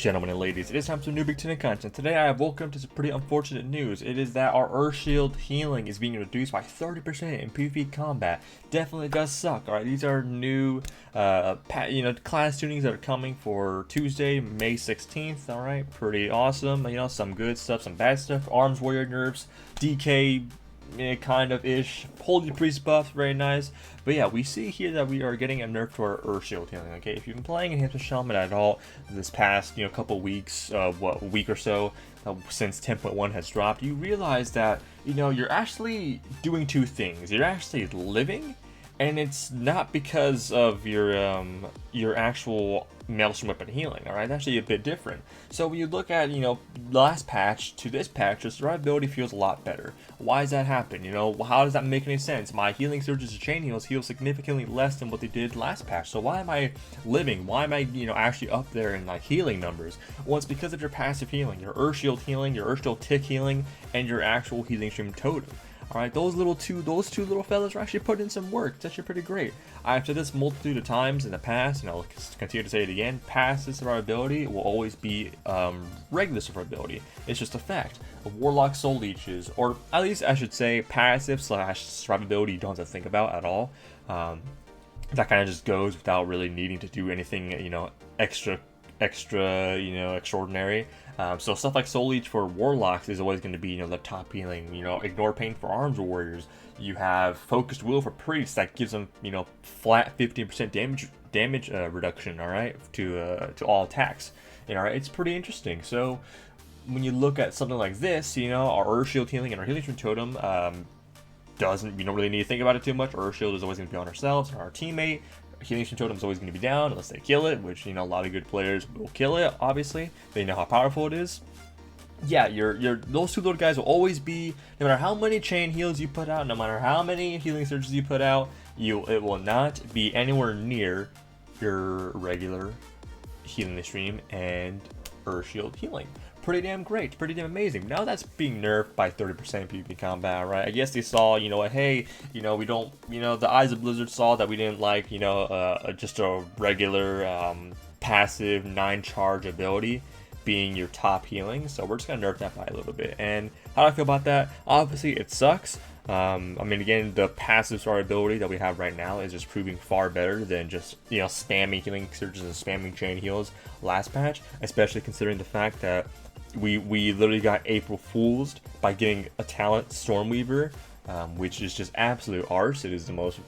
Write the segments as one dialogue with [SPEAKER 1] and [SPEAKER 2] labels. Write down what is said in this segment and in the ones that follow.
[SPEAKER 1] Gentlemen and ladies, it is time for some new BigTuna content. Today I have woken up to some pretty unfortunate news. It is that our Earth Shield healing is being reduced by 30% in PvP combat. Definitely does suck, alright? These are new class tunings that are coming for Tuesday, May 16th, alright? Pretty awesome. You know, some good stuff, some bad stuff. Arms Warrior nerfs, DK kind of ish. Holy Priest buff, very nice. But yeah, we see here that we are getting a nerf to our Earth Shield healing. Okay, if you've been playing Enhancement Shaman at all this past couple weeks, a week or so since 10.1 has dropped, you realize that you're actually doing two things. You're actually living, and it's not because of your actual Maelstrom weapon healing. Alright, that's actually a bit different. So when you look at last patch to this patch, your survivability feels a lot better. Why does that happen? How does that make any sense? My healing surges and chain heals heal significantly less than what they did last patch. So why am I living? Why am I actually up there in like healing numbers? Well, it's because of your passive healing, your Earth Shield healing, your Earth Shield tick healing, and your actual healing stream totem. Alright, those two little fellas are actually putting in some work. It's actually pretty great. I've said this multitude of times in the past, and I'll continue to say it again. Passive survivability will always be regular survivability. It's just a fact. Warlock soul leeches, or at least I should say passive / survivability you don't have to think about at all. That kind of just goes without really needing to do anything extraordinary. So stuff like Soul Leech for Warlocks is always going to be the top healing. Ignore Pain for Arms Warriors. You have Focused Will for Priests that gives them flat 15% damage reduction. All right, to all attacks. Alright, it's pretty interesting. So when you look at something like this, our Earth Shield healing and our healing stream totem we don't really need to think about it too much. Earth Shield is always going to be on ourselves and our teammate. Healing stream totem is always going to be down unless they kill it, which a lot of good players will kill it. Obviously, they know how powerful it is. Yeah, those two little guys will always be, no matter how many chain heals you put out, no matter how many healing surges you put out, it will not be anywhere near your regular healing stream and Earth Shield healing. Pretty damn great, pretty damn amazing. Now that's being nerfed by 30% PvP combat, right? I guess they saw, hey, we don't, the Eyes of Blizzard saw that we didn't like, just a regular passive 9 charge ability being your top healing. So we're just gonna nerf that by a little bit. And how do I feel about that? Obviously, it sucks. I mean, again, the passive survivability that we have right now is just proving far better than just, spamming healing surges and spamming chain heals last patch, especially considering the fact that we literally got April Fool's by getting a talent Stormweaver, which is just absolute arse. It is the most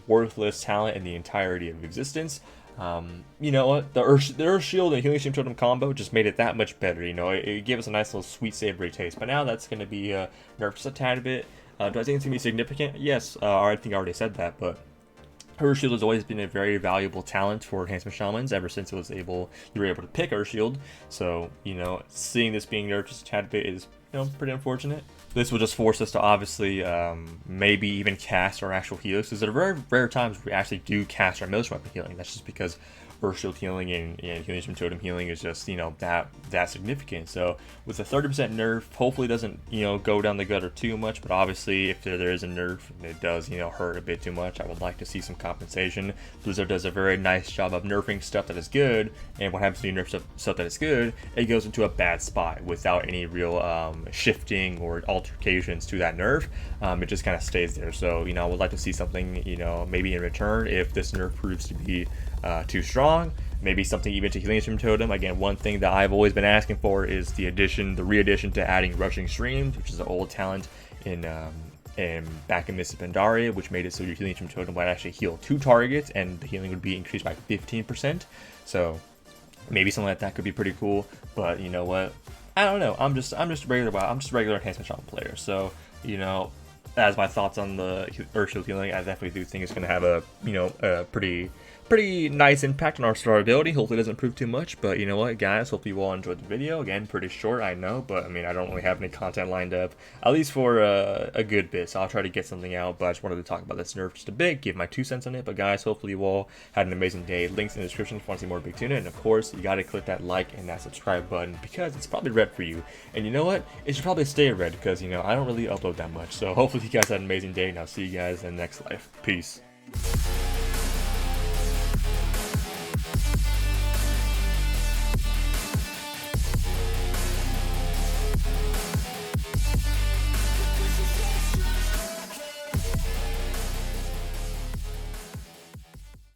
[SPEAKER 1] worthless talent in the entirety of existence. You know what? The Earth Shield and Healing Stream Totem combo just made it that much better. It gave us a nice little sweet savory taste. But now that's going to be nerfed just a tad bit. Do I think it's going to be significant? Yes, I think I already said that, but Earth Shield has always been a very valuable talent for Enhancement Shamans ever since you were able to pick Earth Shield. So, seeing this being nerfed just a tad bit is, pretty unfortunate. This will just force us to obviously maybe even cast our actual healers, because there are very rare times we actually do cast our Maelstrom weapon healing. That's just because Earth Shield healing and Healing Stream Totem healing is just that significant. So with a 30% nerf, hopefully it doesn't go down the gutter too much. But obviously, if there is a nerf and it does hurt a bit too much, I would like to see some compensation. Blizzard does a very nice job of nerfing stuff that is good, and what happens when you nerf stuff that is good, it goes into a bad spot without any real shifting or altercations to that nerf. It just kind of stays there. So I would like to see something maybe in return if this nerf proves to be too strong. Maybe something even to Healing Stream Totem. Again, one thing that I've always been asking for is the re-addition to adding Rushing Streams, which is an old talent in back in Mists of Pandaria, which made it so your Healing Stream Totem would actually heal 2 targets and the healing would be increased by 15%. So maybe something like that could be pretty cool. But you know what? I don't know. I'm just a regular Enhancement Shaman player. So as my thoughts on the Earth Shield healing, I definitely do think it's going to have a pretty nice impact on our survivability. Hopefully it doesn't prove too much, but you know what, guys, hopefully you all enjoyed the video. Again, pretty short, I know, but I mean, I don't really have any content lined up, at least for a good bit, so I'll try to get something out. But I just wanted to talk about this nerf just a bit, give my 2 cents on it. But guys, hopefully you all had an amazing day. Links in the description if you want to see more BigTuna, and of course, you got to click that like and that subscribe button, because it's probably red for you. And you know what, it should probably stay red, because I don't really upload that much. So hopefully you guys had an amazing day, and I'll see you guys in the next life. Peace.